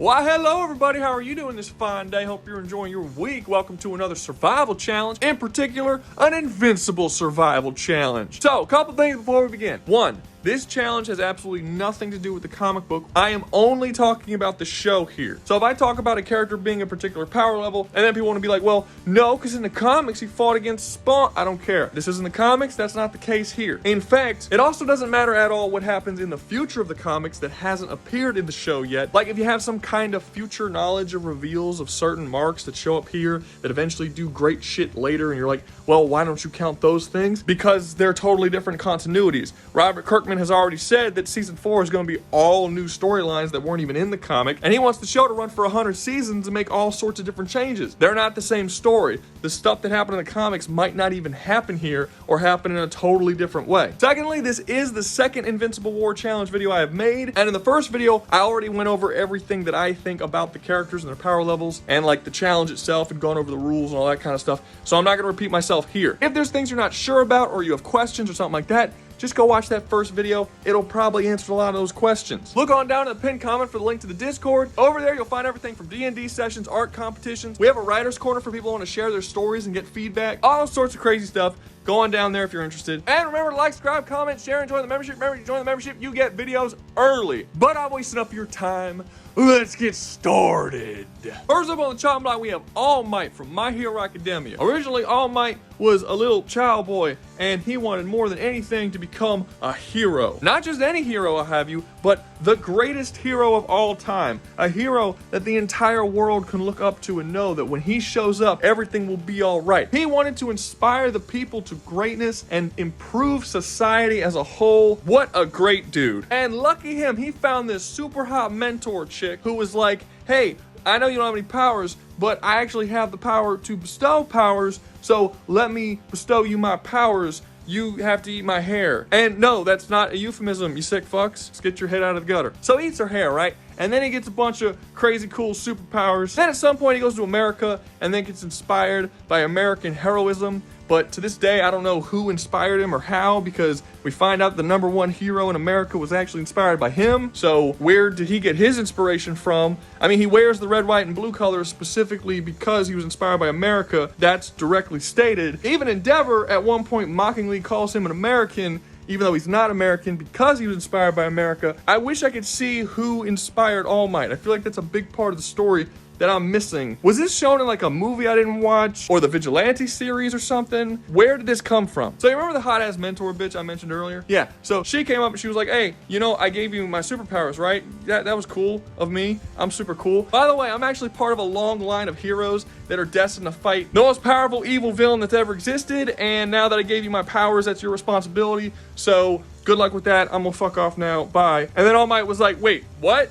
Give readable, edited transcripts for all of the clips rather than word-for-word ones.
Why, hello everybody, how are you doing this fine day? Hope you're enjoying your week. Welcome to another survival challenge, in particular, an Invincible survival challenge. So, a couple things before we begin. One, this challenge has absolutely nothing to do with the comic book. I am only talking about the show here. So if I talk about a character being a particular power level, and then people want to be like, well, no, because in the comics he fought against Spawn. I don't care. This isn't the comics. That's not the case here. In fact, it also doesn't matter at all what happens in the future of the comics that hasn't appeared in the show yet. Like if you have some kind of future knowledge of reveals of certain marks that show up here that eventually do great shit later, and you're like, well, why don't you count those things? Because they're totally different continuities. Robert Kirkman has already said that season 4 is going to be all new storylines that weren't even in the comic, and he wants the show to run for 100 seasons and make all sorts of different changes. They're not the same story. The stuff that happened in the comics might not even happen here or happen in a totally different way. Secondly, this is the second Invincible War challenge video I have made, and in the first video, I already went over everything that I think about the characters and their power levels and like the challenge itself and gone over the rules and all that kind of stuff, so I'm not going to repeat myself here. If there's things you're not sure about or you have questions or something like that, just go watch that first video. It'll probably answer a lot of those questions. Look on down in the pinned comment for the link to the Discord. Over there, you'll find everything from D&D sessions, art competitions. We have a writer's corner for people who want to share their stories and get feedback. All sorts of crazy stuff. Go on down there if you're interested. And remember to like, subscribe, comment, share, and join the membership. Remember, if you join the membership, you get videos early. But I'm wasting up your time. Let's get started. First up on the chopping block, we have All Might from My Hero Academia. Originally, All Might was a little child boy, and he wanted more than anything to become a hero. Not just any hero, I'll have you, but the greatest hero of all time. A hero that the entire world can look up to and know that when he shows up, everything will be all right. He wanted to inspire the people to greatness and improve society as a whole. What a great dude. And lucky him, he found this super hot mentor chick who was like, hey, I know you don't have any powers, but I actually have the power to bestow powers, so let me bestow you my powers. You have to eat my hair. And no, that's not a euphemism, you sick fucks. Just get your head out of the gutter. So he eats her hair, right? And then he gets a bunch of crazy cool superpowers. Then at some point he goes to America and then gets inspired by American heroism. But to this day, I don't know who inspired him or how, because we find out the #1 hero in America was actually inspired by him. So where did he get his inspiration from? I mean, he wears the red, white, and blue colors specifically because he was inspired by America. That's directly stated. Even Endeavor at one point mockingly calls him an American, even though he's not American, because he was inspired by America. I wish I could see who inspired All Might. I feel like that's a big part of the story that I'm missing. Was this shown in like a movie I didn't watch, or the Vigilante series or something? Where did this come from? So you remember the hot ass mentor bitch I mentioned earlier? Yeah, so she came up and she was like, hey, you know, I gave you my superpowers, right? That was cool of me. I'm super cool. By the way, I'm actually part of a long line of heroes that are destined to fight the most powerful evil villain that's ever existed, and now that I gave you my powers, that's your responsibility. So good luck with that. I'm gonna fuck off now. Bye. And then All Might was like, wait, what?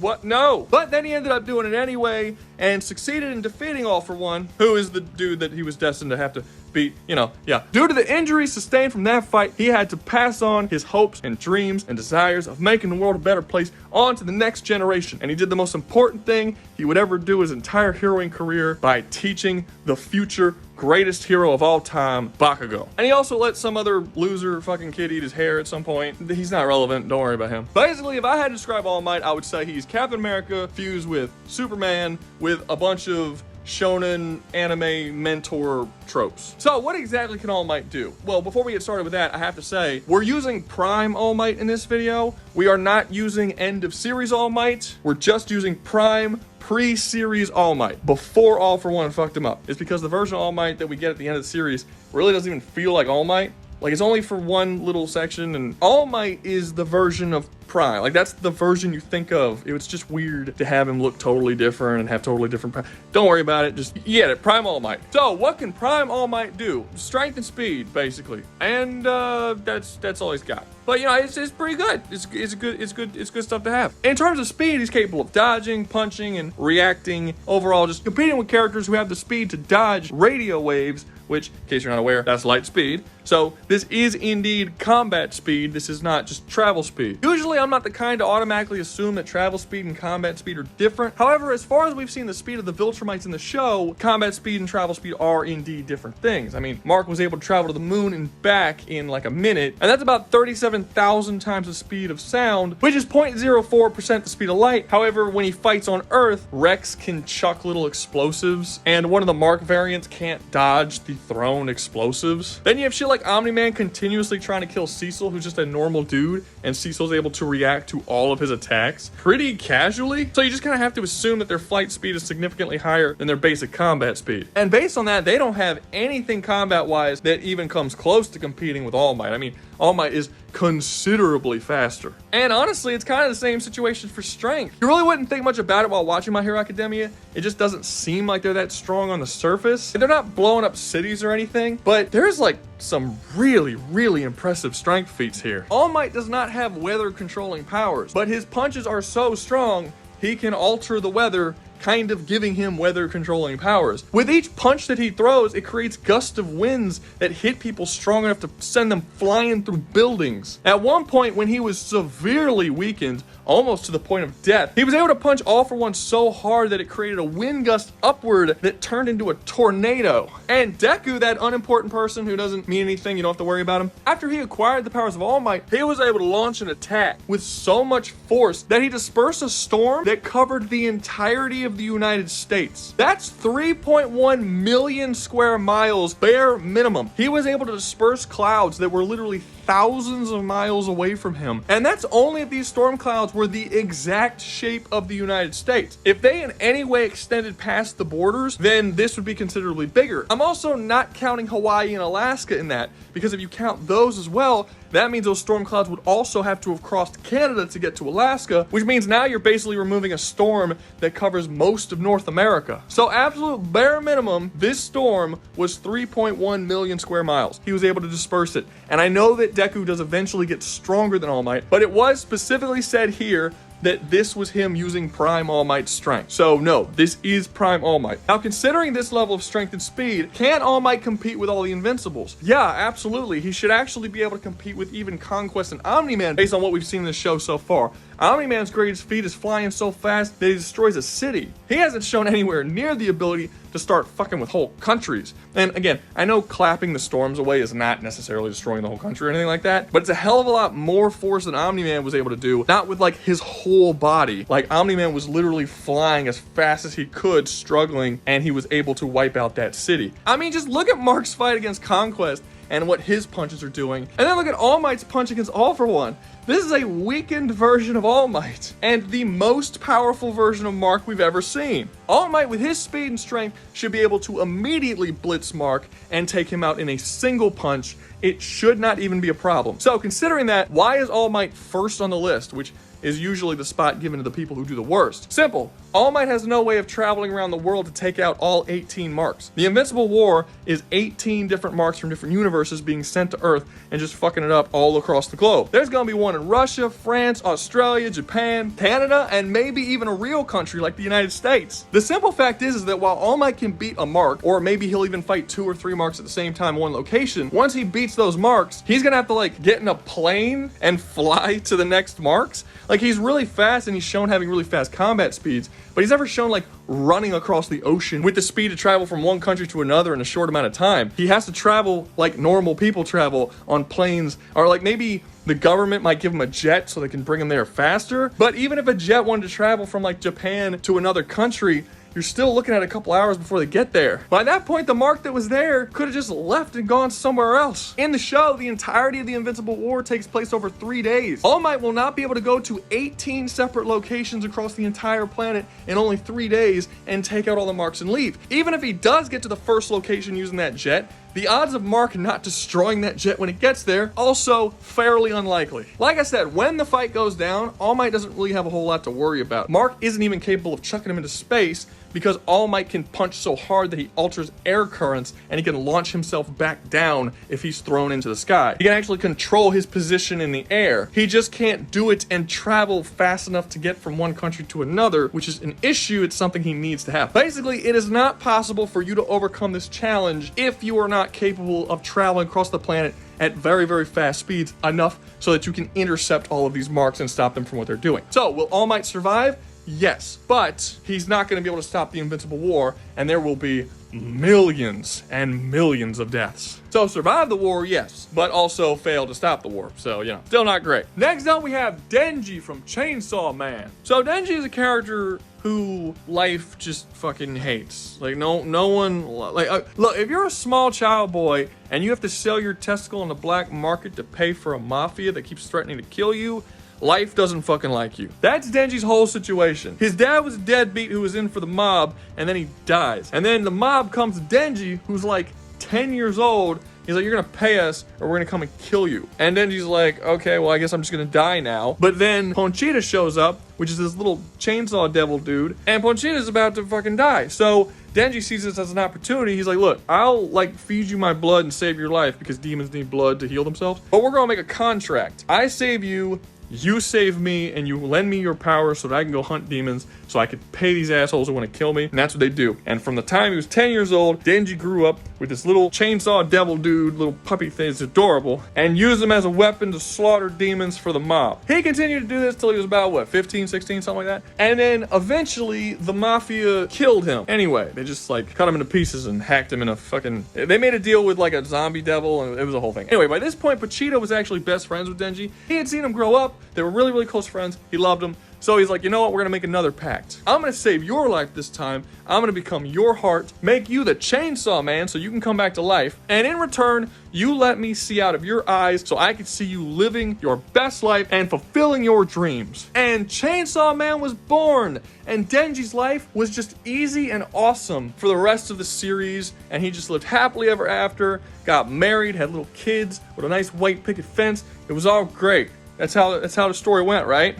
What? No. But then he ended up doing it anyway and succeeded in defeating All For One, who is the dude that he was destined to have to beat, you know, yeah. Due to the injuries sustained from that fight, he had to pass on his hopes and dreams and desires of making the world a better place on to the next generation. And he did the most important thing he would ever do his entire heroing career by teaching the future greatest hero of all time, Bakugo. And he also let some other loser fucking kid eat his hair at some point. He's not relevant, don't worry about him. Basically, if I had to describe All Might, I would say he's Captain America fused with Superman with a bunch of shonen anime mentor tropes. So what exactly can All Might do? Well, before we get started with that, I have to say, we're using Prime All Might in this video. We are not using end of series All Might. We're just using Prime pre-series All Might, before All For One fucked him up. It's because the version of All Might that we get at the end of the series really doesn't even feel like All Might. Like, it's only for one little section, and All Might is the version of Prime. Like, that's the version you think of. It was just weird to have him look totally different and have totally different Prime. Don't worry about it, just you get it, Prime All Might. So, what can Prime All Might do? Strength and speed, basically. And that's all he's got. But, you know, it's pretty good. It's good stuff to have. In terms of speed, he's capable of dodging, punching, and reacting. Overall, just competing with characters who have the speed to dodge radio waves, which, in case you're not aware, that's light speed. So this is indeed combat speed. This is not just travel speed. Usually I'm not the kind to automatically assume that travel speed and combat speed are different. However, as far as we've seen the speed of the Viltrumites in the show, combat speed and travel speed are indeed different things. I mean, Mark was able to travel to the moon and back in like a minute, and that's about 37,000 times the speed of sound, which is 0.04% the speed of light. However, when he fights on Earth, Rex can chuck little explosives, and one of the Mark variants can't dodge the thrown explosives. Then you have shit like Omni-Man continuously trying to kill Cecil, who's just a normal dude, and Cecil's able to react to all of his attacks pretty casually. So you just kind of have to assume that their flight speed is significantly higher than their basic combat speed. And based on that, they don't have anything combat-wise that even comes close to competing with All Might. I mean, All Might is considerably faster. And honestly, it's kind of the same situation for strength. You really wouldn't think much about it while watching My Hero Academia. It just doesn't seem like they're that strong on the surface. They're not blowing up cities or anything, but there's like some really impressive strength feats here. All Might does not have weather controlling powers, but his punches are so strong, he can alter the weather, kind of giving him weather controlling powers. With each punch that he throws, it creates gusts of winds that hit people strong enough to send them flying through buildings. At one point, when he was severely weakened, almost to the point of death, he was able to punch All for One so hard that it created a wind gust upward that turned into a tornado. And Deku, that unimportant person who doesn't mean anything, you don't have to worry about him, after he acquired the powers of All Might, he was able to launch an attack with so much force that he dispersed a storm that covered the entirety of the United States. That's 3.1 million square miles bare minimum. He was able to disperse clouds that were literally thousands of miles away from him. And that's only if these storm clouds were the exact shape of the United States. If they in any way extended past the borders, then this would be considerably bigger. I'm also not counting Hawaii and Alaska in that, because if you count those as well, that means those storm clouds would also have to have crossed Canada to get to Alaska, which means now you're basically removing a storm that covers most of North America. So absolute bare minimum, this storm was 3.1 million square miles. He was able to disperse it. And I know that Deku does eventually get stronger than All Might, but it was specifically said here that this was him using Prime All Might's strength. So no, this is Prime All Might. Now, considering this level of strength and speed, can All Might compete with all the Invincibles? Yeah, absolutely. He should actually be able to compete with even Conquest and Omni-Man based on what we've seen in the show so far. Omni-Man's greatest feat is flying so fast that he destroys a city. He hasn't shown anywhere near the ability to start fucking with whole countries. And again, I know clapping the storms away is not necessarily destroying the whole country or anything like that, but it's a hell of a lot more force than Omni-Man was able to do, not with like his whole body. Like Omni-Man was literally flying as fast as he could, struggling, and he was able to wipe out that city. I mean, just look at Mark's fight against Conquest and what his punches are doing, and then look at All Might's punch against All for One. This is a weakened version of All Might, and the most powerful version of Mark we've ever seen. All Might, with his speed and strength, should be able to immediately blitz Mark and take him out in a single punch. It should not even be a problem. So considering that, why is All Might first on the list, which is usually the spot given to the people who do the worst? Simple. All Might has no way of traveling around the world to take out all 18 marks. The Invincible War is 18 different marks from different universes being sent to Earth and just fucking it up all across the globe. There's gonna be one in Russia, France, Australia, Japan, Canada, and maybe even a real country like the United States. The simple fact is that while All Might can beat a mark, or maybe he'll even fight 2 or 3 marks at the same time in one location, once he beats those marks, he's gonna have to like get in a plane and fly to the next marks. Like, he's really fast and he's shown having really fast combat speeds, but he's never shown like running across the ocean with the speed to travel from one country to another in a short amount of time. He has to travel like normal people travel on planes, or like maybe the government might give him a jet so they can bring him there faster. But even if a jet wanted to travel from like Japan to another country, you're still looking at a couple hours before they get there. By that point, the mark that was there could have just left and gone somewhere else. In the show, the entirety of the Invincible War takes place over 3 days. All Might will not be able to go to 18 separate locations across the entire planet in only 3 days and take out all the marks and leave. Even if he does get to the first location using that jet, the odds of Mark not destroying that jet when it gets there, also fairly unlikely. Like I said, when the fight goes down, All Might doesn't really have a whole lot to worry about. Mark isn't even capable of chucking him into space, because All Might can punch so hard that he alters air currents and he can launch himself back down if he's thrown into the sky. He can actually control his position in the air. He just can't do it and travel fast enough to get from one country to another, which is an issue. It's something he needs to have. Basically, it is not possible for you to overcome this challenge if you are not not capable of traveling across the planet at very, very fast speeds, enough so that you can intercept all of these marks and stop them from what they're doing. So, will All Might survive? Yes, but he's not going to be able to stop the Invincible War, and there will be millions and millions of deaths. So survive the war, yes, but also fail to stop the war. So, you know, still not great. Next up, we have Denji from Chainsaw Man. So Denji is a character who life just fucking hates. Like, no one, like, look, if you're a small child boy and you have to sell your testicle on the black market to pay for a mafia that keeps threatening to kill you, life doesn't fucking like you. That's Denji's whole situation. His dad was a deadbeat who was in for the mob, and then he dies. And then the mob comes to Denji, who's like 10 years old. He's like, you're gonna pay us, or we're gonna come and kill you. And Denji's like, okay, well, I guess I'm just gonna die now. But then Ponchita shows up, which is this little chainsaw devil dude, and Ponchita's about to fucking die. So Denji sees this as an opportunity. He's like, look, I'll like feed you my blood and save your life because demons need blood to heal themselves. But we're gonna make a contract. I save you, you save me, and you lend me your power so that I can go hunt demons so I could pay these assholes who want to kill me. And that's what they do. And from the time he was 10 years old, Denji grew up with this little chainsaw devil dude, little puppy thing. It's adorable. And used him as a weapon to slaughter demons for the mob. He continued to do this till he was about, what, 15, 16, something like that? And then eventually the mafia killed him. Anyway, they just like cut him into pieces and hacked him in a fucking... They made a deal with like a zombie devil, and it was a whole thing. Anyway, by this point, Pochita was actually best friends with Denji. He had seen him grow up. They were really, really close friends. He loved him. So he's like, you know what? We're going to make another pact. I'm going to save your life this time. I'm going to become your heart, make you the Chainsaw Man so you can come back to life. And in return, you let me see out of your eyes so I could see you living your best life and fulfilling your dreams. And Chainsaw Man was born. And Denji's life was just easy and awesome for the rest of the series. And he just lived happily ever after, got married, had little kids with a nice white picket fence. It was all great. That's how the story went, right?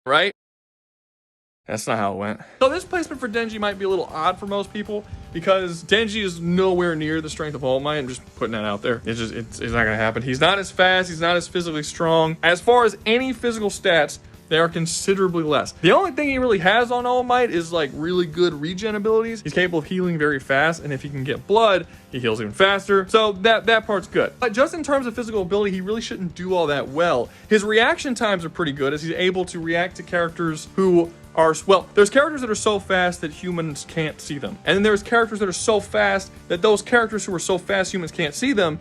Right? That's not how it went. So this placement for Denji might be a little odd for most people because Denji is nowhere near the strength of All Might. I'm just putting that out there. It's not gonna happen. He's not as fast. He's not as physically strong. As far as any physical stats, they are considerably less. The only thing he really has on All Might is like really good regen abilities. He's capable of healing very fast, and if he can get blood, he heals even faster. So that part's good. But just in terms of physical ability, he really shouldn't do all that well. His reaction times are pretty good as he's able to react to characters who are, well, there's characters that are so fast that humans can't see them. And then there's characters that are so fast that those characters who are so fast humans can't see them.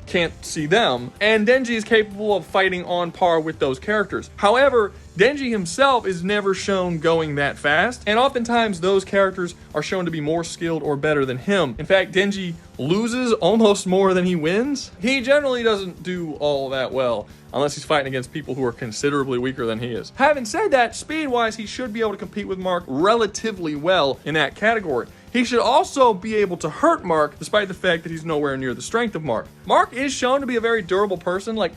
And Denji is capable of fighting on par with those characters. However, Denji himself is never shown going that fast, and oftentimes those characters are shown to be more skilled or better than him. In fact, Denji loses almost more than he wins. He generally doesn't do all that well unless he's fighting against people who are considerably weaker than he is. Having said that, speed-wise, he should be able to compete with Mark relatively well in that category. He should also be able to hurt Mark, despite the fact that he's nowhere near the strength of Mark. Mark is shown to be a very durable person. Like,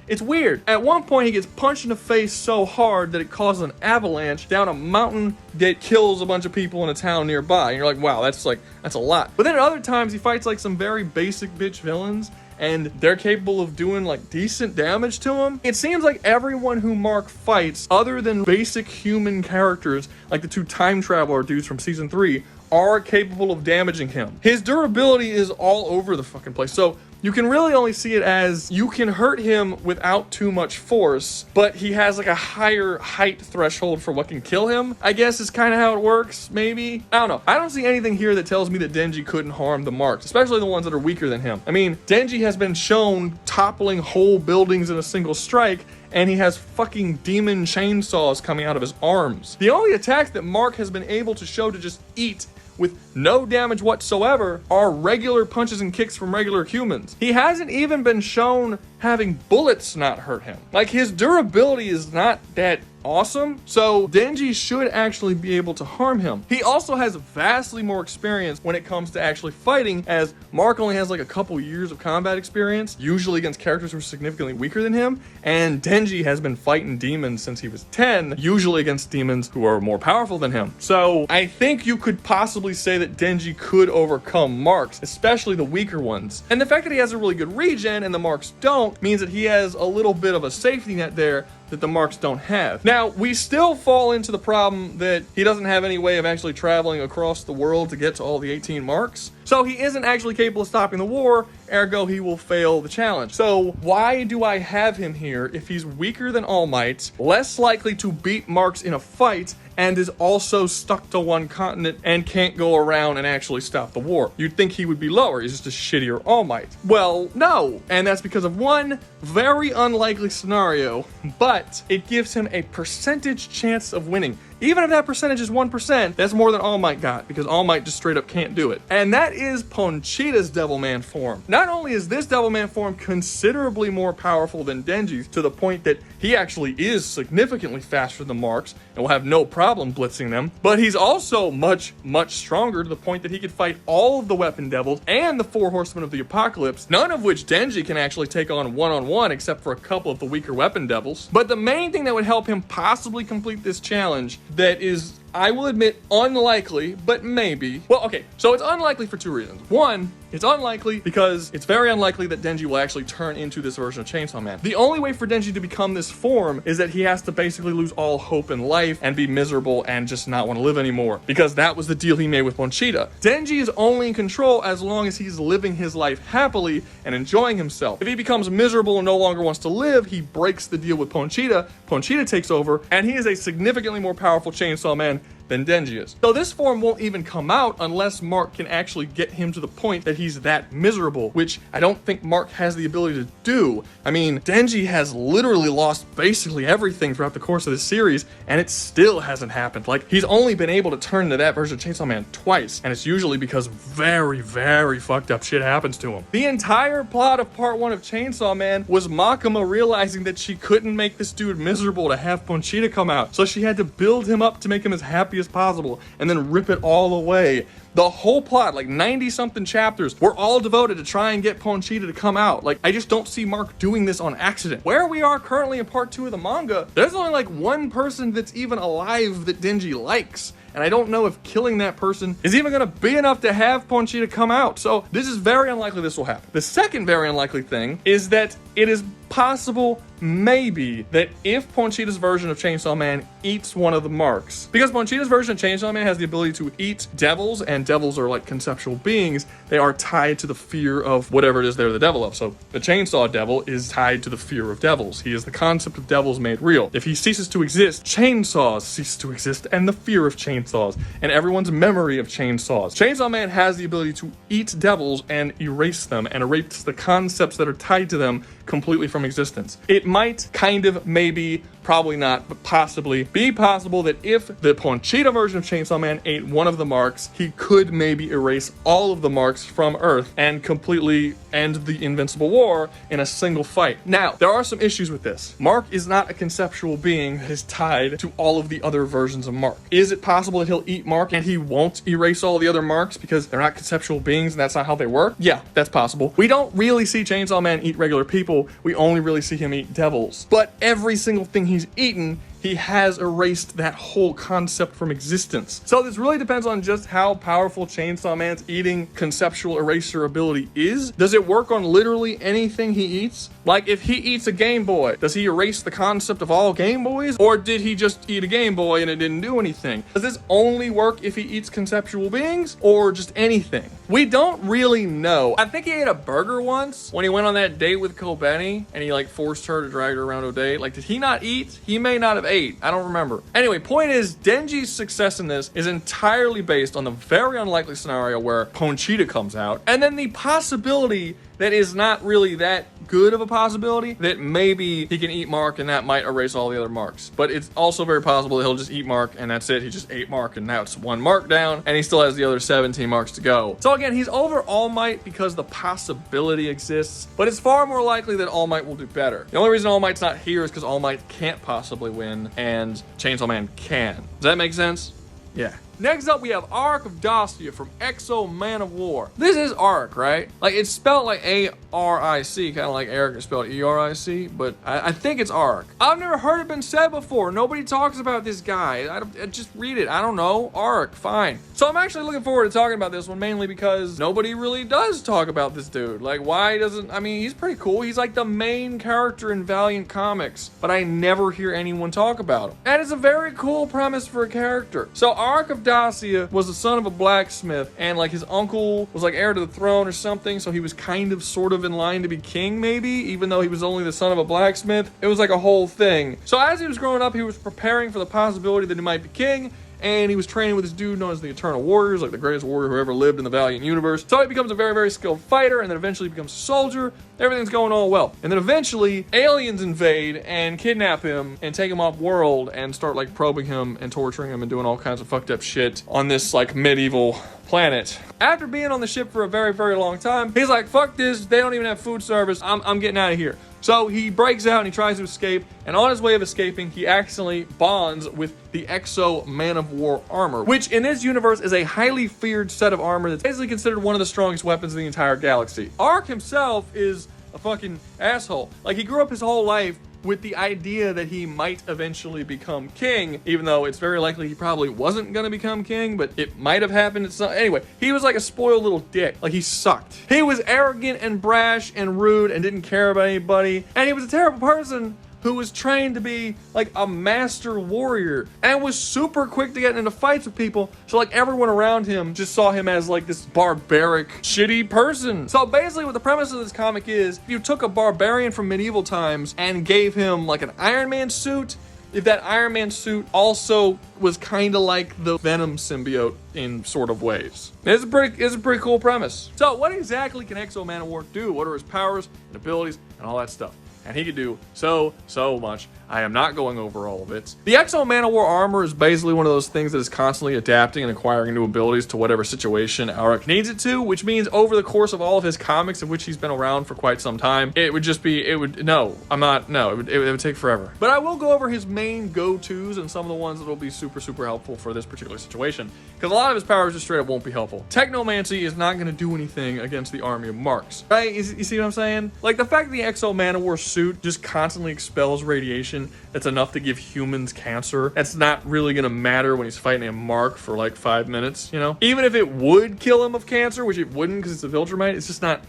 it's weird. At one point, he gets punched in the face so hard that it causes an avalanche down a mountain that kills a bunch of people in a town nearby. And you're like, wow, that's a lot. But then at other times, he fights like some very basic bitch villains, and they're capable of doing like decent damage to him. It seems like everyone who Mark fights, other than basic human characters, like the two time traveler dudes from season 3, are capable of damaging him. His durability is all over the fucking place. So you can really only see it as you can hurt him without too much force, but he has like a higher height threshold for what can kill him, I guess is kind of how it works, maybe? I don't know. I don't see anything here that tells me that Denji couldn't harm the Marks, especially the ones that are weaker than him. I mean, Denji has been shown toppling whole buildings in a single strike, and he has fucking demon chainsaws coming out of his arms. The only attacks that Mark has been able to show to just eat with no damage whatsoever are regular punches and kicks from regular humans. He hasn't even been shown having bullets not hurt him. Like, his durability is not that awesome, so Denji should actually be able to harm him. He also has vastly more experience when it comes to actually fighting, as Mark only has like a couple years of combat experience, usually against characters who are significantly weaker than him, and Denji has been fighting demons since he was 10, usually against demons who are more powerful than him. So I think you could possibly say that Denji could overcome Marks, especially the weaker ones. And the fact that he has a really good regen and the Marks don't means that he has a little bit of a safety net there that the marks don't have. Now, we still fall into the problem that he doesn't have any way of actually traveling across the world to get to all the 18 marks. So he isn't actually capable of stopping the war, ergo he will fail the challenge. So why do I have him here if he's weaker than All Might, less likely to beat Marks in a fight, and is also stuck to one continent and can't go around and actually stop the war? You'd think he would be lower. He's just a shittier All Might. Well, no. And that's because of one very unlikely scenario, but it gives him a percentage chance of winning. Even if that percentage is 1%, that's more than All Might got, because All Might just straight up can't do it. And that is Ponchita's Devilman form. Not only is this Devilman form considerably more powerful than Denji's, to the point that he actually is significantly faster than Marks and will have no problem blitzing them, but he's also much, much stronger to the point that he could fight all of the Weapon Devils and the 4 Horsemen of the Apocalypse, none of which Denji can actually take on one-on-one except for a couple of the weaker Weapon Devils. But the main thing that would help him possibly complete this challenge that is, I will admit, unlikely, but maybe. Well, okay, so it's unlikely for 2 reasons. One, it's unlikely because it's very unlikely that Denji will actually turn into this version of Chainsaw Man. The only way for Denji to become this form is that he has to basically lose all hope in life and be miserable and just not want to live anymore, because that was the deal he made with Ponchita. Denji is only in control as long as he's living his life happily and enjoying himself. If he becomes miserable and no longer wants to live, he breaks the deal with Ponchita. Ponchita takes over, and he is a significantly more powerful Chainsaw Man than Denji is. So this form won't even come out unless Mark can actually get him to the point that he's that miserable, which I don't think Mark has the ability to do. I mean, Denji has literally lost basically everything throughout the course of this series, and it still hasn't happened. Like, he's only been able to turn into that version of Chainsaw Man twice, and it's usually because very, very fucked up shit happens to him. The entire plot of part 1 of Chainsaw Man was Makima realizing that she couldn't make this dude miserable to have Ponchita come out, so she had to build him up to make him as happy as possible and then rip it all away. The whole plot, like 90 something chapters, were all devoted to try and get Ponchita to come out. Like, I just don't see Mark doing this on accident. Where we are currently in part 2 of the manga, there's only like one person that's even alive that Denji likes. And I don't know if killing that person is even gonna be enough to have Ponchita come out. So this is very unlikely this will happen. The second very unlikely thing is that it is possible, maybe, that if Ponchita's version of Chainsaw Man eats one of the marks, because Ponchita's version of Chainsaw Man has the ability to eat devils, and devils are like conceptual beings, they are tied to the fear of whatever it is they're the devil of. So the Chainsaw Devil is tied to the fear of devils. He is the concept of devils made real. If he ceases to exist, chainsaws cease to exist, and the fear of chainsaws, and everyone's memory of chainsaws. Chainsaw Man has the ability to eat devils and erase them, and erase the concepts that are tied to them completely from existence. It might kind of, maybe, probably not, but possibly be possible that if the Ponchita version of Chainsaw Man ate one of the marks, he could maybe erase all of the marks from Earth and completely end the Invincible War in a single fight. Now, there are some issues with this. Mark is not a conceptual being that is tied to all of the other versions of Mark. Is it possible that he'll eat Mark and he won't erase all the other marks because they're not conceptual beings and that's not how they work? Yeah, that's possible. We don't really see Chainsaw Man eat regular people. We only really see him eat devils. But every single thing he's eaten, he has erased that whole concept from existence. So this really depends on just how powerful Chainsaw Man's eating conceptual eraser ability is. Does it work on literally anything he eats? Like, if he eats a Game Boy, does he erase the concept of all Game Boys? Or did he just eat a Game Boy and it didn't do anything? Does this only work if he eats conceptual beings? Or just anything? We don't really know. I think he ate a burger once when he went on that date with Kobeni and he like forced her to drag her around a date. Like, did he not eat? He may not have ate. I don't remember. Anyway, point is, Denji's success in this is entirely based on the very unlikely scenario where Ponchita comes out, and then the possibility that is not really that good of a possibility that maybe he can eat Mark and that might erase all the other marks. But it's also very possible that he'll just eat Mark and that's it. He just ate Mark and now it's one mark down and he still has the other 17 marks to go. So again, he's over All Might because the possibility exists, but it's far more likely that All Might will do better. The only reason All Might's not here is because All Might can't possibly win and Chainsaw Man can. Does that make sense? Yeah. Next up, we have Aric of Dacia from XO-Manowar. This is Aric, right? Like, it's spelled like A-R-I-C, kind of like Eric is spelled E-R-I-C, but I think it's Aric. I've never heard it been said before. Nobody talks about this guy. I just read it. I don't know. Aric, fine. So I'm actually looking forward to talking about this one, mainly because nobody really does talk about this dude. Like, why doesn't... I mean, he's pretty cool. He's like the main character in Valiant Comics, but I never hear anyone talk about him. And it's a very cool premise for a character. So Aric of Dacia was the son of a blacksmith, and like his uncle was like heir to the throne or something, so he was kind of sort of in line to be king, maybe, even though he was only the son of a blacksmith. It was like a whole thing. So as he was growing up, he was preparing for the possibility that he might be king, and he was training with this dude known as the Eternal Warriors, like the greatest warrior who ever lived in the Valiant universe. So he becomes a very, very skilled fighter, and then eventually becomes a soldier. Everything's going all well. And then eventually, aliens invade and kidnap him and take him off world and start like probing him and torturing him and doing all kinds of fucked up shit on this like medieval planet. After being on the ship for a very, very long time, he's like, fuck this, they don't even have food service, I'm getting out of here. So he breaks out and he tries to escape, and on his way of escaping, he accidentally bonds with the XO-Manowar armor, which in this universe is a highly feared set of armor that's basically considered one of the strongest weapons in the entire galaxy. Aric himself is a fucking asshole. Like, he grew up his whole life with the idea that he might eventually become king, even though it's very likely he probably wasn't gonna become king, but it might have happened at some... Anyway, he was like a spoiled little dick. Like, he sucked. He was arrogant and brash and rude and didn't care about anybody, and he was a terrible person who was trained to be like a master warrior and was super quick to get into fights with people. So like everyone around him just saw him as like this barbaric, shitty person. So basically what the premise of this comic is, if you took a barbarian from medieval times and gave him like an Iron Man suit, if that Iron Man suit also was kind of like the Venom symbiote in sort of ways. It's a pretty cool premise. So what exactly can XO-Manowar do? What are his powers and abilities and all that stuff? And he could do so much. I am not going over all of it. The XO-Manowar armor is basically one of those things that is constantly adapting and acquiring new abilities to whatever situation Aric needs it to, which means over the course of all of his comics, of which he's been around for quite some time, it would take forever. But I will go over his main go-tos and some of the ones that will be super helpful for this particular situation, because a lot of his powers just straight up won't be helpful. Technomancy is not going to do anything against the army of Marks, right? You see what I'm saying? Like, the fact that the XO-Manowar suit just constantly expels radiation that's enough to give humans cancer, that's not really gonna matter when he's fighting a Mark for like 5 minutes, you know? Even if it would kill him of cancer, which it wouldn't because it's a Viltrumite, it's just not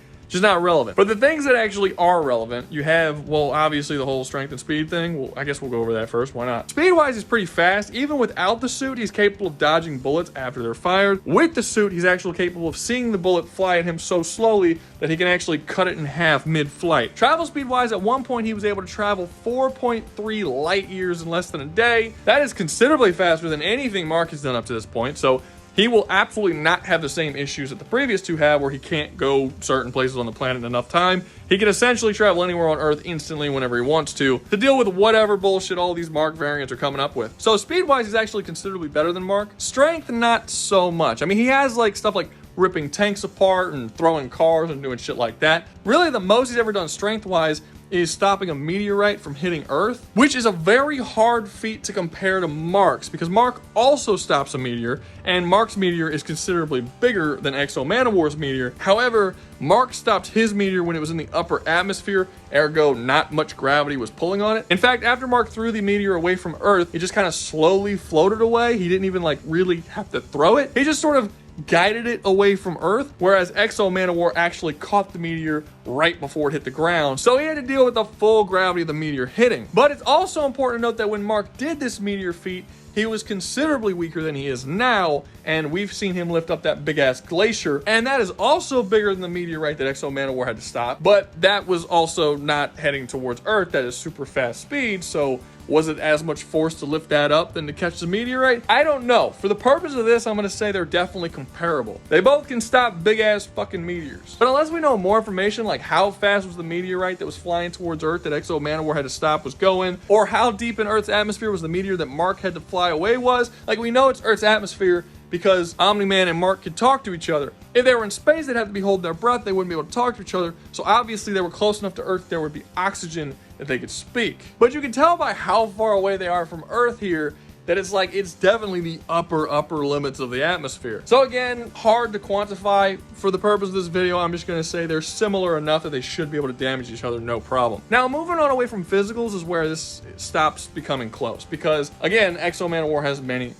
relevant. But the things that actually are relevant, you have, well, obviously the whole strength and speed thing. Well, I guess we'll go over that first. Why not? Speed-wise, he's pretty fast. Even without the suit, he's capable of dodging bullets after they're fired. With the suit, he's actually capable of seeing the bullet fly at him so slowly that he can actually cut it in half mid-flight. Travel speed-wise, at one point, he was able to travel 4.3 light years in less than a day. That is considerably faster than anything Mark has done up to this point. So he will absolutely not have the same issues that the previous two have, where he can't go certain places on the planet in enough time. He can essentially travel anywhere on Earth instantly whenever he wants to deal with whatever bullshit all these Mark variants are coming up with. So speed-wise, he's actually considerably better than Mark. Strength, not so much. I mean, he has like stuff like ripping tanks apart and throwing cars and doing shit like that. Really, the most he's ever done strength-wise is stopping a meteorite from hitting Earth, which is a very hard feat to compare to Mark's, because Mark also stops a meteor, and Mark's meteor is considerably bigger than XO-Manowar's meteor. However, Mark stopped his meteor when it was in the upper atmosphere, ergo not much gravity was pulling on it. In fact, after Mark threw the meteor away from Earth, it just kind of slowly floated away. He didn't even like really have to throw it. He just sort of guided it away from Earth, whereas XO-Manowar actually caught the meteor right before it hit the ground, so he had to deal with the full gravity of the meteor hitting. But it's also important to note that when Mark did this meteor feat, he was considerably weaker than he is now, and we've seen him lift up that big-ass glacier, and that is also bigger than the meteorite that XO-Manowar had to stop, but that was also not heading towards Earth. That is super fast speed, so was it as much force to lift that up than to catch the meteorite? I don't know. For the purpose of this, I'm going to say they're definitely comparable. They both can stop big-ass fucking meteors. But unless we know more information, like how fast was the meteorite that was flying towards Earth that XO-Manowar had to stop was going, or how deep in Earth's atmosphere was the meteor that Mark had to fly away was, like we know it's Earth's atmosphere because Omni-Man and Mark could talk to each other. If they were in space, they'd have to be holding their breath. They wouldn't be able to talk to each other. So obviously they were close enough to Earth, there would be oxygen that they could speak. But you can tell by how far away they are from Earth here that it's definitely the upper limits of the atmosphere. So again, hard to quantify. For the purpose of this video, I'm just gonna say they're similar enough that they should be able to damage each other, no problem. Now, moving on away from physicals is where this stops becoming close, because again, XO-Manowar has many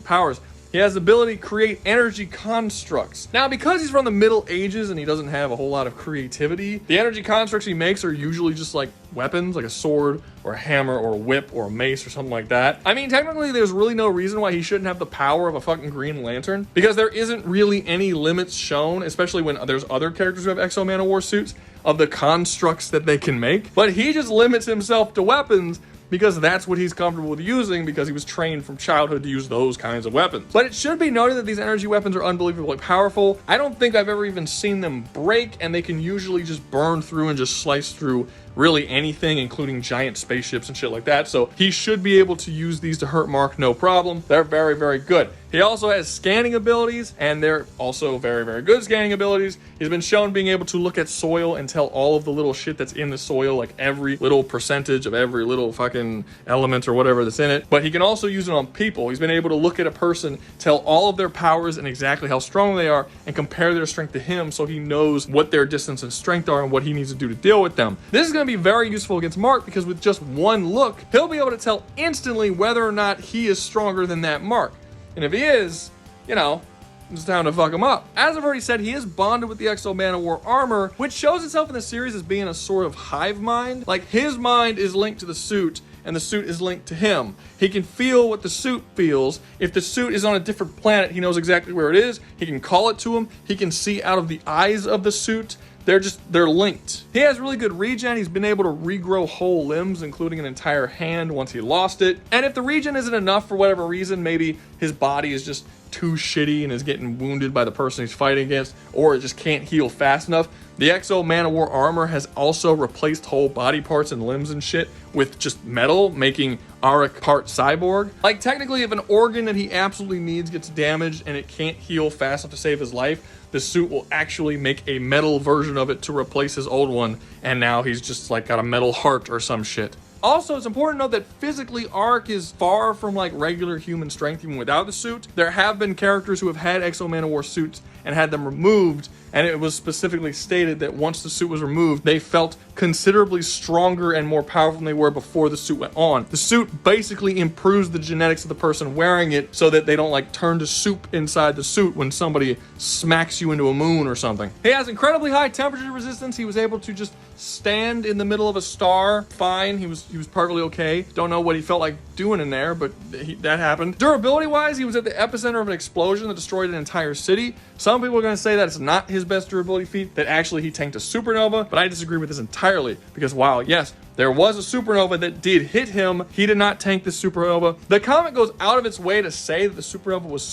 powers. He has the ability to create energy constructs. Now, because he's from the Middle Ages and he doesn't have a whole lot of creativity, the energy constructs he makes are usually just like weapons, like a sword or a hammer or a whip or a mace or something like that. I mean, technically, there's really no reason why he shouldn't have the power of a fucking Green Lantern, because there isn't really any limits shown, especially when there's other characters who have XO-Manowar suits, of the constructs that they can make. But he just limits himself to weapons because that's what he's comfortable with using, because he was trained from childhood to use those kinds of weapons. But it should be noted that these energy weapons are unbelievably powerful. I don't think I've ever even seen them break, and they can usually just burn through and just slice through really anything, including giant spaceships and shit like that. So he should be able to use these to hurt Mark, no problem. They're very good. He also has scanning abilities, and they're also very good scanning abilities. He's been shown being able to look at soil and tell all of the little shit that's in the soil, like every little percentage of every little fucking element or whatever that's in it. But he can also use it on people. He's been able to look at a person, tell all of their powers and exactly how strong they are, and compare their strength to him, so he knows what their distance and strength are and what he needs to do to deal with them. This is going to be very useful against Mark, because with just one look, he'll be able to tell instantly whether or not he is stronger than that Mark. And if he is, you know, it's time to fuck him up. As I've already said, he is bonded with the XO-Manowar armor, which shows itself in the series as being a sort of hive mind. Like, his mind is linked to the suit, and the suit is linked to him. He can feel what the suit feels. If the suit is on a different planet, he knows exactly where it is. He can call it to him. He can see out of the eyes of the suit. They're linked. He has really good regen. He's been able to regrow whole limbs, including an entire hand once he lost it. And if the regen isn't enough for whatever reason, maybe his body is just too shitty and is getting wounded by the person he's fighting against, or it just can't heal fast enough, the XO-Manowar armor has also replaced whole body parts and limbs and shit with just metal, making Aric part cyborg. Like, technically, if an organ that he absolutely needs gets damaged and it can't heal fast enough to save his life, the suit will actually make a metal version of it to replace his old one, and now he's just like got a metal heart or some shit. Also, it's important to note that physically, Aric is far from like regular human strength even without the suit. There have been characters who have had XO-Manowar suits and had them removed, and it was specifically stated that once the suit was removed, they felt considerably stronger and more powerful than they were before the suit went on. The suit basically improves the genetics of the person wearing it so that they don't like turn to soup inside the suit when somebody smacks you into a moon or something. He has incredibly high temperature resistance. He was able to just stand in the middle of a star fine. He was perfectly okay. Don't know what he felt like doing in there, but that happened. Durability wise, he was at the epicenter of an explosion that destroyed an entire city. Some people are going to say that it's not his best durability feat, that actually he tanked a supernova, but I disagree with this entirely, because while yes, there was a supernova that did hit him, he did not tank the supernova. The comic goes out of its way to say that the supernova was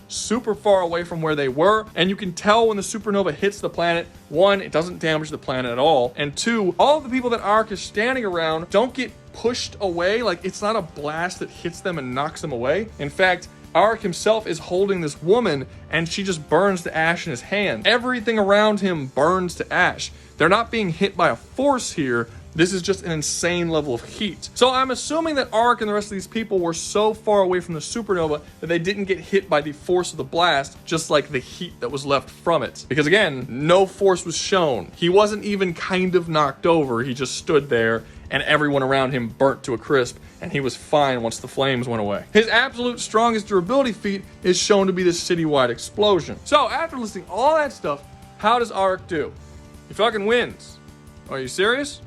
super far away from where they were, and you can tell when the supernova hits the planet, one, it doesn't damage the planet at all, and two, all of the people that Aric is standing around don't get pushed away. Like, it's not a blast that hits them and knocks them away. In fact, Aric himself is holding this woman, and she just burns to ash in his hand. Everything around him burns to ash. They're not being hit by a force here. This is just an insane level of heat. So I'm assuming that Aric and the rest of these people were so far away from the supernova that they didn't get hit by the force of the blast, just like the heat that was left from it. Because again, no force was shown. He wasn't even kind of knocked over. He just stood there, and everyone around him burnt to a crisp, and he was fine once the flames went away. His absolute strongest durability feat is shown to be this citywide explosion. So after listing all that stuff, how does Aric do? He fucking wins. Are you serious?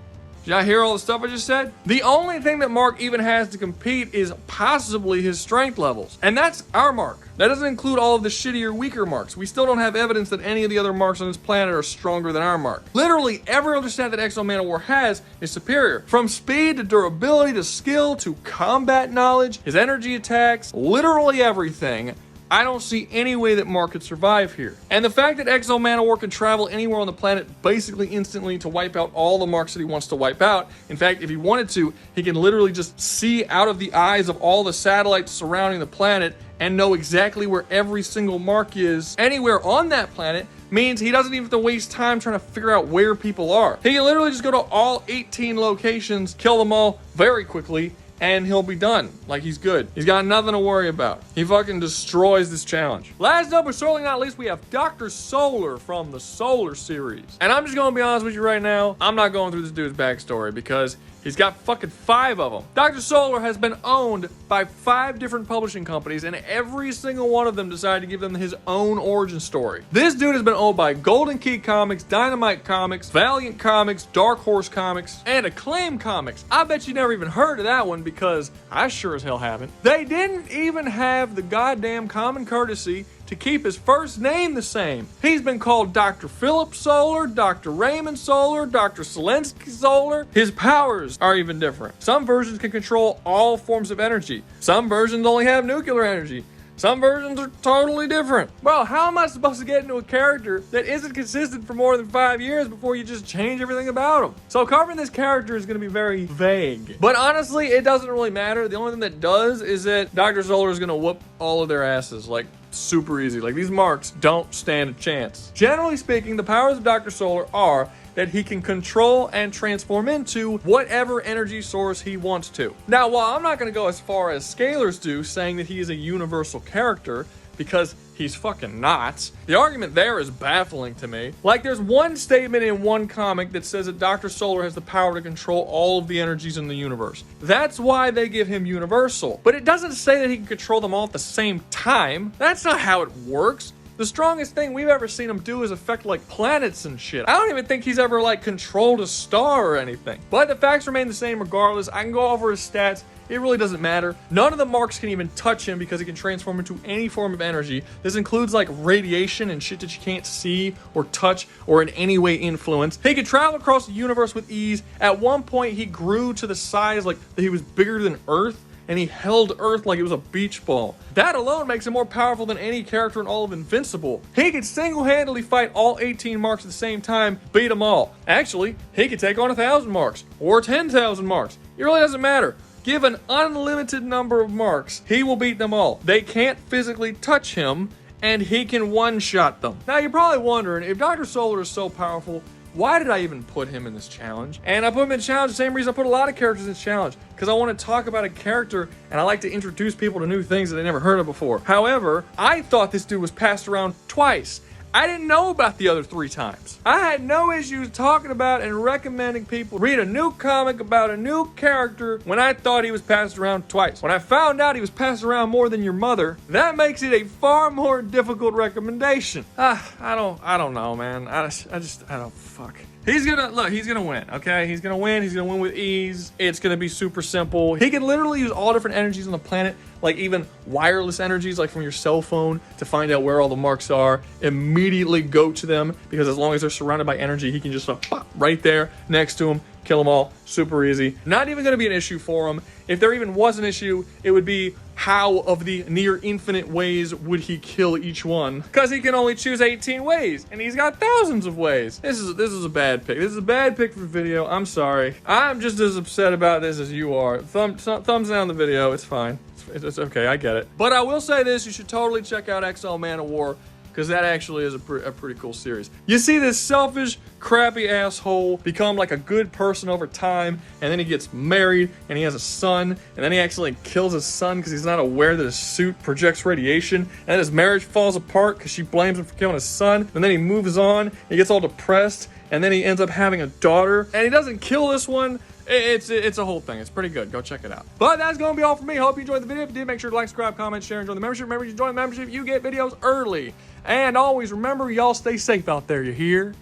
Did y'all hear all the stuff I just said? The only thing that Mark even has to compete is possibly his strength levels. And that's our Mark. That doesn't include all of the shittier, weaker Marks. We still don't have evidence that any of the other Marks on this planet are stronger than our Mark. Literally, every other stat that XO-Manowar has is superior. From speed to durability to skill to combat knowledge, his energy attacks, literally everything. I don't see any way that Mark could survive here. And the fact that XO-Manowar can travel anywhere on the planet basically instantly to wipe out all the Marks that he wants to wipe out. In fact, if he wanted to, he can literally just see out of the eyes of all the satellites surrounding the planet and know exactly where every single Mark is anywhere on that planet. Means he doesn't even have to waste time trying to figure out where people are. He can literally just go to all 18 locations, kill them all very quickly, and he'll be done. Like, he's good. He's got nothing to worry about. He fucking destroys this challenge. Last up, but certainly not least, we have Dr. Solar from the Solar series. And I'm just gonna be honest with you right now, I'm not going through this dude's backstory because he's got fucking 5 of them. Dr. Solar has been owned by 5 different publishing companies, and every single one of them decided to give him his own origin story. This dude has been owned by Golden Key Comics, Dynamite Comics, Valiant Comics, Dark Horse Comics, and Acclaim Comics. I bet you never even heard of that one because I sure as hell haven't. They didn't even have the goddamn common courtesy to keep his first name the same. He's been called Dr. Philip Solar, Dr. Raymond Solar, Dr. Selensky Solar. His powers are even different. Some versions can control all forms of energy. Some versions only have nuclear energy. Some versions are totally different. Well, how am I supposed to get into a character that isn't consistent for more than 5 years before you just change everything about him? So covering this character is going to be very vague. But honestly, it doesn't really matter. The only thing that does is that Dr. Solar is going to whoop all of their asses. Like, super easy. Like, these marks don't stand a chance. Generally speaking, the powers of Dr. Solar are that he can control and transform into whatever energy source he wants to. Now, while I'm not going to go as far as scalers do, saying that he is a universal character, because he's fucking not, the argument there is baffling to me. Like, there's one statement in one comic that says that Dr. Solar has the power to control all of the energies in the universe. That's why they give him universal. But it doesn't say that he can control them all at the same time. That's not how it works. The strongest thing we've ever seen him do is affect, like, planets and shit. I don't even think he's ever, like, controlled a star or anything. But the facts remain the same regardless. I can go over his stats. It really doesn't matter. None of the marks can even touch him because he can transform into any form of energy. This includes, like, radiation and shit that you can't see or touch or in any way influence. He can travel across the universe with ease. At one point, he grew to the size, like, that he was bigger than Earth, and he held Earth like it was a beach ball. That alone makes him more powerful than any character in all of Invincible. He could single-handedly fight all 18 marks at the same time, beat them all. Actually, he could take on 1,000 marks, or 10,000 marks. It really doesn't matter. Give an unlimited number of marks, he will beat them all. They can't physically touch him, and he can one-shot them. Now, you're probably wondering, if Dr. Solar is so powerful, why did I even put him in this challenge? And I put him in challenge the same reason I put a lot of characters in this challenge, because I want to talk about a character and I like to introduce people to new things that they never heard of before. However, I thought this dude was passed around twice. I didn't know about the other 3 times. I had no issues talking about and recommending people read a new comic about a new character when I thought he was passed around twice. When I found out he was passed around more than your mother, that makes it a far more difficult recommendation. I don't know, man. I don't, fuck. He's gonna win, okay? He's gonna win with ease. It's gonna be super simple. He can literally use all different energies on the planet, like even wireless energies, like from your cell phone, to find out where all the marks are, immediately go to them, because as long as they're surrounded by energy, he can just pop right there next to them, kill them all, super easy. Not even gonna be an issue for him. If there even was an issue, it would be how of the near infinite ways would he kill each one? Because he can only choose 18 ways, and he's got thousands of ways. This is a bad pick. This is a bad pick for the video. I'm sorry. I'm just as upset about this as you are. Thumbs down the video. It's fine. It's okay. I get it. But I will say this: you should totally check out XO-Manowar, because that actually is a pretty cool series. You see this selfish, crappy asshole become like a good person over time, and then he gets married, and he has a son, and then he actually kills his son because he's not aware that his suit projects radiation, and then his marriage falls apart because she blames him for killing his son, and then he moves on, he gets all depressed, and then he ends up having a daughter, and he doesn't kill this one. It's a whole thing. It's pretty good. Go check it out. But that's going to be all for me. Hope you enjoyed the video. If you did, make sure to like, subscribe, comment, share, and join the membership. Remember, if you join the membership, you get videos early. And always remember, y'all stay safe out there, you hear?